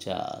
4،